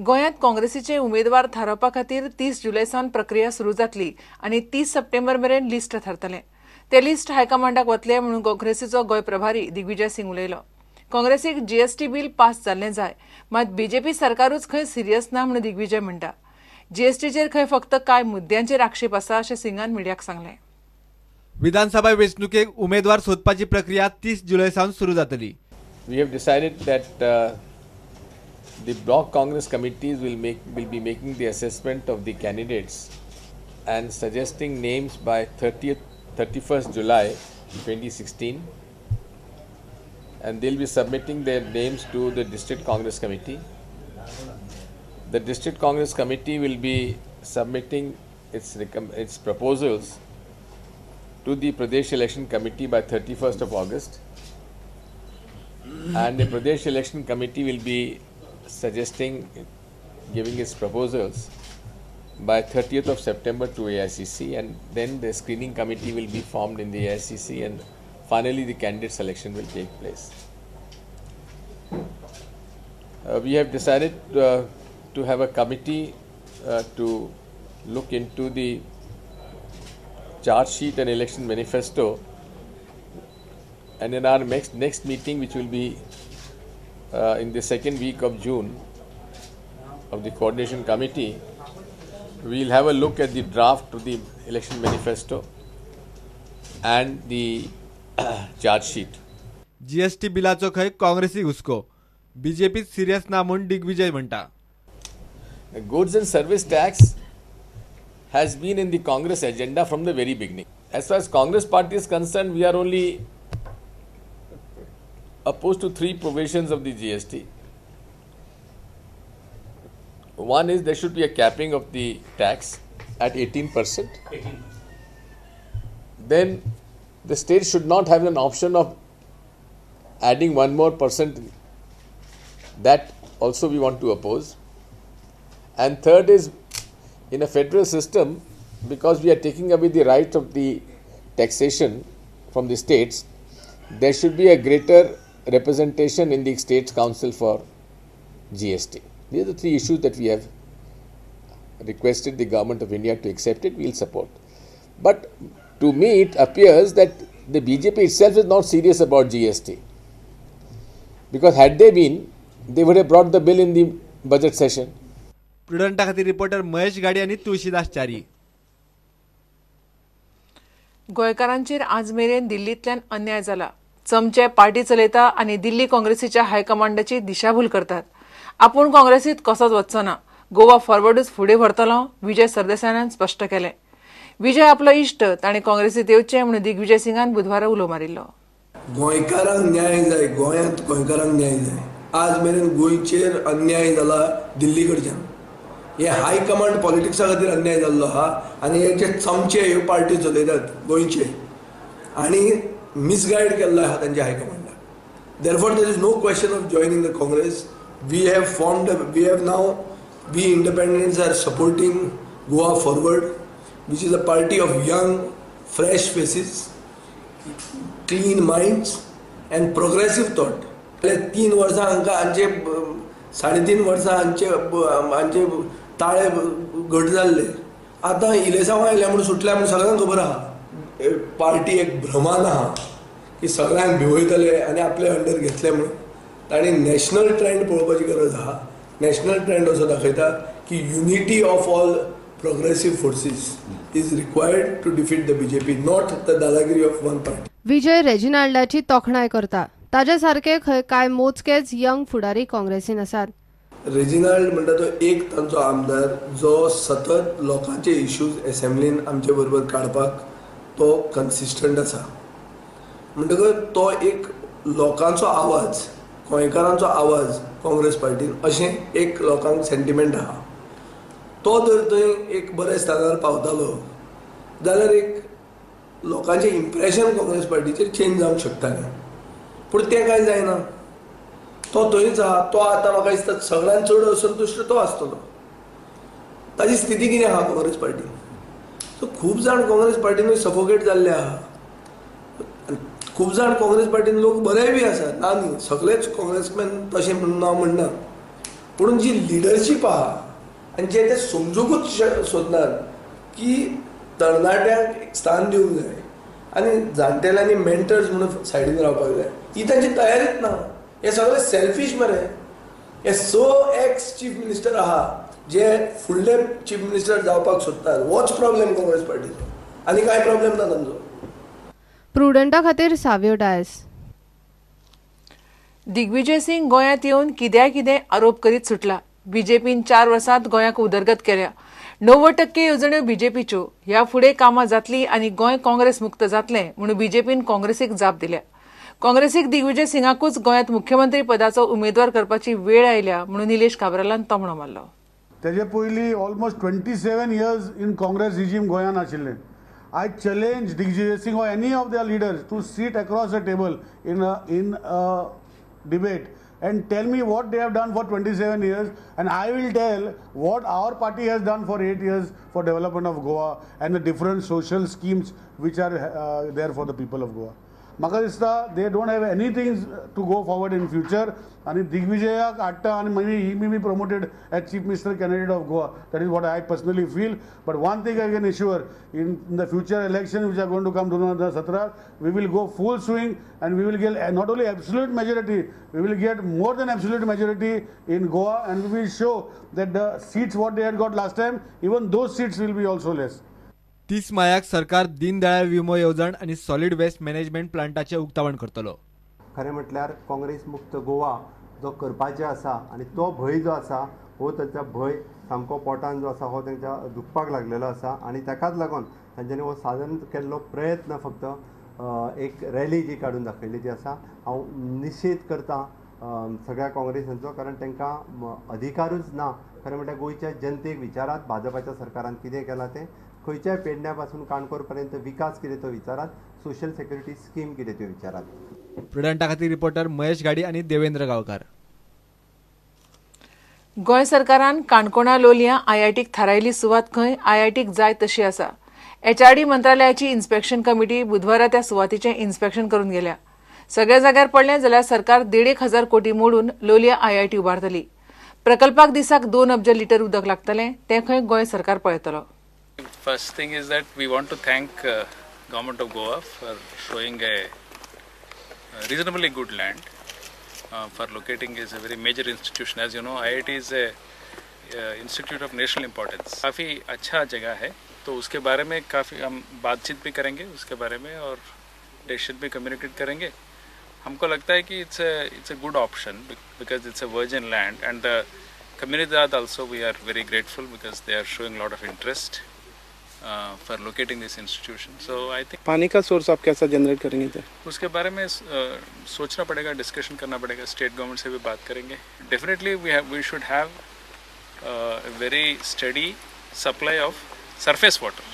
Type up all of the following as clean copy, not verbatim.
गोंयांत काँग्रेसीचे उमेदवार थारावपा खातीर 30 जुलय सावन प्रक्रिया सुरू जातली आनी 30 सप्टेंबर मेरेन लिस्ट थारतलें. ते लिस्ट हायकमांडाक वतले म्हणून काँग्रेसीचो गोंय प्रभारी दिग्विजय सिंग उलयलो. काँग्रेसीक जीएसटी बील पास जाल्लें जाय, मात बीजेपी सरकारूच खंय सिरियस ना म्हणून दिग्विजय म्हणटा. जीएसटीचेर खंय फक्त कांय मुद्द्यांचेर आक्षेप आसा अशें सिंगान मिडियाक सांगलें. विधानसभा वेंचणुकेक उमेदवार सोदपाची प्रक्रिया 30 जुलय सावन सुरू जातली. We have decided that the block Congress committees will be making the assessment of the candidates and suggesting names by 31st July 2016, and they'll be submitting their names to the district Congress committee. The district Congress committee will be submitting its proposals to the Pradesh Election Committee by 31st of August, and the Pradesh Election Committee will be giving its proposals by 30th of September to AICC, and then the screening committee will be formed in the AICC, and finally the candidate selection will take place. We have decided to have a committee to look into the charge sheet and election manifesto, and in our next meeting, which will be in the second week of June of the coordination committee, we will have a look at the draft of the election manifesto and the charge sheet. GST बिलाचो खंय काँग्रेसी हुस्को, BJP serious ना म्हणून दिग्विजय म्हणटा. Goods and service tax has been in the Congress agenda from the very beginning. As far as Congress party is concerned, we are only opposed to 3 provisions of the GST. One is there should be a capping of the tax at 18%. Then the state should not have an option of adding 1 more percent. That also we want to oppose. And third is, in a federal system, because we are taking away the right of the taxation from the states, there should be a greater representation in the States Council for GST. These are the 3 issues that we have requested the government of India to accept it. We will support. But to me, it appears that the BJP itself is not serious about GST. Because had they been, they would have brought the bill in the budget session. प्रुडंटा खातीर reporter Mahesh गाडी आनी तुळशीदास च्यारी. गोंयकारांचेर आज मेरेन दिल्लींतल्यान अन्याय जाला. चमचे party चलयता आनी दिल्ली काँग्रेसीच्या हायकमांडाची दिशाभूल करतात. आपूण काँग्रेसीत कसोच वचचो ना, गोवा फॉरवर्डूच फुडें व्हरतलो, विजय सरदेसायान स्पश्ट केलें. विजय आपलो इश्ट, ताणें काँग्रेसीत येवचें म्हणून दिग्विजय सिंगान बुधवारा उलो मारिल्लो. गोंयकारांक न्याय जाय, गोंयांत गोंयकारांक न्याय जाय. आज मेरेन गोंयचेर अन्याय जाला दिल्ली कडच्यान. हे हायकमांड पॉलिटिक्सा खातीर अन्याय जाल्लो आहा आनी हे जे चमचे ह्यो पार्टी चलयतात गोंयचे आनी मिसगायड केल्लो आहा तांच्या हायकमांडाक. Therefore there is no question of joining the Congress. We have now we independents are supporting Goa Forward, which is a party of young fresh faces, clean minds and progressive thought. 3 वर्सां हांकां हांचे 3.5 वर्सां हांचे ताळे घट जाल्ले. आतां इलेसांव आयल्या म्हणून सुटल्या म्हणून सगळ्यांक खबर आहा. पार्टी एक भ्रमान आहा की सगळ्यांक भिवयतले आनी आपले अंडर घेतले म्हणून. तांणी नॅशनल ट्रेंड पळोवपाची गरज आहा. नॅशनल ट्रेंड असो दाखयता की unity of all progressive forces is required to defeat the BJP, not the dadagiri of one party. Vijay रेजिनाल्डाची तोखणाय करता. ताजे सारखे कांय मोजकेच यंग फुडारी काँग्रेसीन आसात. रेजिनाल्ड म्हणटा तो एक तांचो आमदार जो सतत लोकांचे इश्यूज असेंब्लीन आमचे बरोबर काडपाक तो कन्सिस्टंट आसा. म्हणटकच तो एक लोकांचो आवाज, गोंयकारांचो आवाज काँग्रेस पार्टीन अशें एक लोकांक सेंटिमेंट आहा. तो जर थंय एक बऱ्या स्थानार पावतालो जाल्यार एक लोकांचें इम्प्रेशन काँग्रेस पार्टीचेर चेंज जावंक शकतालें. पूण तें कांय जायना. तो थंयच आहा. तो आतां म्हाका दिसता सगळ्यांत चड असंतुश्ट तो आसतलो. ताची स्थिती कितें आहा काँग्रेस पार्टीन. सो खूब जाण काँग्रेस पार्टीन सफोकेट जाल्ले आहा. खूब जाण काँग्रेस पार्टीन लोक बरेय बी आसात, ना न्ही, सगळेच काँग्रेसमॅन तशें म्हणून हांव म्हणना. पूण जी लिडरशीप आहा आनी जे ते समजूकूच सोदनात की तरणाट्यांक एक स्थान दिवंक जाय आनी जाणटेल्यांनी मेंटर्स म्हणून सायडीन रावपाक जाय, ही तांची तयारीच ना. हे सगळे सेल्फीश मरे. हे एक्स चीफ मिनिस्टर आहा जे फुडले चीफ मिनिस्टर जावपाक सोदतात. होच प्रॉब्लेम काँग्रेस पार्टीचो, आनी कांय प्रॉब्लेम ना तांचो. प्रुडंटा खातीर सावयो डायस. दिग्विजय सिंग गोंयांत येवन कितें आरोप करीत सुटला. बीजेपीन 4 वर्सांत गोंयाक उदरगत केल्या. 90% येवजण्यो बीजेपीच्यो. ह्या फुडें कामां जातली आनी गोंय काँग्रेस मुक्त जातलें म्हणून बीजेपीन काँग्रेसीक जाप दिल्या. काँग्रेसीक दिग्विजय सिंगाकूच गोंयांत मुख्यमंत्री पदाचो उमेदवार करपाची वेळ आयल्या म्हणून निलेश काब्रालान तोमणो मारलो. तेजे पयलीं almost 27 years in Congress regime गोंयांत आशिल्लें. I challenge Digvijay Singh or any of their leaders to sit across a table in a debate and tell me what they have done for 27 years, and I will tell what our party has done for 8 years for development of Goa and the different social schemes which are there for the people of Goa. म्हाका दिसता they don't have anything to go forward in future, आणि दिग्विजयाक हाडटा आनी मागीर he may be promoted as chief minister candidate of Goa. That is what I personally feel. But one thing I can assure, in the future elections which are going to come 2017, we will go full swing and we will get not only absolute majority, we will get more than absolute majority in Goa, and we will show that the seats what they had got last time, even those seats will be also less. 30 मायाक सरकार दीनदयाळ विमो येवजण आणि solid waste management प्लांटाचे उक्तावण करतलो. खरें म्हटल्यार काँग्रेस मुक्त गोवा जो करपाचें आसा आनी तो भंय जो आसा हो तांचा भंय सामको पोटान जो आसा हो तांच्या दुखपाक लागलेलो आसा, आनी ताकाच लागून तांच्यांनी हो साधन केल्लो प्रयत्न फक्त एक रॅली जी काडून दाखयली आसा. हांव निश्चित करता सगळ्या काँग्रेसांचो, कारण तांकां अधिकारूच ना खरें म्हटल्यार गोंयच्या जनतेक विचारात भाजपाच्या सरकारान कितें केलां तें, खंयच्याय पेडण्या पासून काणकोण पर्यंत विकास कितें तो विचारात, सोशल सेक्युरिटी स्कीम कितें त्यो विचारात. प्रुडंटा खातीर रिपोर्टर महेश गाडी आणि देवेंद्र गावकार. गोंय सरकारान काणकोणा लोलयां आयआयटीक थारायली सुवात खंय आयआयटीक जाय तशी आसा. HRD मंत्रालयाची इन्स्पेक्शन कमिटी बुधवारा त्या सुवातीचें इन्स्पेक्शन करून गेल्या. सगळ्या जाग्यार पडलें जाल्यार सरकार 1,500 कोटी मोडून लोलया आयआयटी उबारतली. प्रकल्पाक दिसाक 2 अब्ज लिटर उदक लागतलें, तें खंय गोंय सरकार पळयतलो. First thing is that we want to thank Government of Goa for showing a reasonably good land for locating is a very major institution. As you know, IIT is a institute of national importance. काफ़ी अच्छा जगह है, तो उसके बारे में काफ़ी हम बातचीत भी करेंगे उसके बारे में और डिसीजन भी कम्युनिकेट करेंगे. हमको लगता है कि it's a good option because it's a virgin land, and the community also we are very grateful because they are showing a lot of interest for locating this institution. So I think पानी का source आप कैसा generate करेंगे? उसके बारे में सोचना पड़ेगा, डिस्कशन करना पड़ेगा, स्टेट गवर्नमेंट से भी बात करेंगे. Definitely we should have a very steady supply of surface water.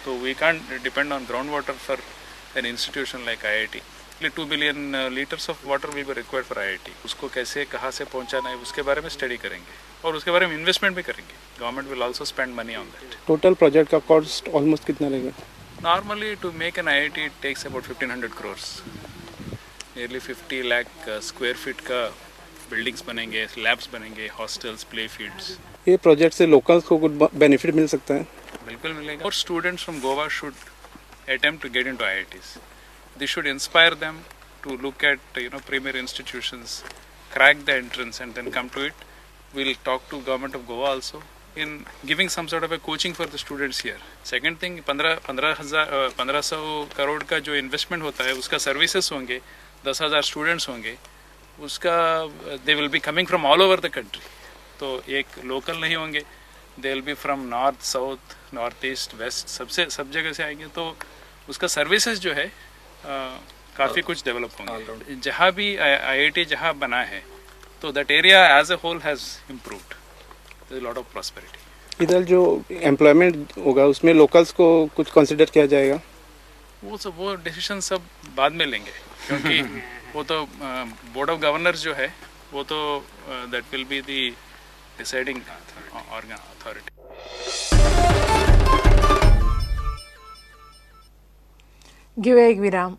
So we can't depend on groundwater for an institution like IIT. 2 billion liters of water will be required for IIT. उसको कैसे कहाँ से पहुँचाना है उसके बारे में study करेंगे और उसके बारे में इन्वेस्टमेंट भी करेंगे. Government will also spend money on that. Total project का कॉस्ट ऑलमोस्ट कितना रहेगा? Normally to make an IIT it takes about 1500 crores. Nearly 50 lakh square feet का बिल्डिंग्स बनेंगे, लैब्स बनेंगे, हॉस्टल्स, प्ले फील्ड्स. ये प्रोजेक्ट से locals को कुछ benefit mill सकता है? बिल्कुल मिलेगा. और students from Goa should attempt to get into IITs. This should inspire them to look at premier institutions, crack the entrance and then come to it. We'll talk to government of Goa also in giving some sort of a coaching for the students here. Second thing, 1500 crore का जो investment होता है उसका services होंगे, 10,000 students होंगे, उसका they will be coming from all over the country. तो एक लोकल नहीं होंगे, they will be from north, south, north east, west, सब जगह से आएंगे. तो उसका सर्विसेज जो है काफ़ी कुछ डेवलप होंगे. जहाँ भी IIT जहाँ बना है तो that area as a whole has improved. There is lot of prosperity. इधर जो एम्प्लॉयमेंट होगा उसमें लोकल्स को कुछ कंसिडर किया जाएगा? वो डिसीजन सब बाद में लेंगे, क्योंकि वो तो बोर्ड ऑफ गवर्नर्स जो है वो तो that will be the deciding authority. घेऊया एक विराम.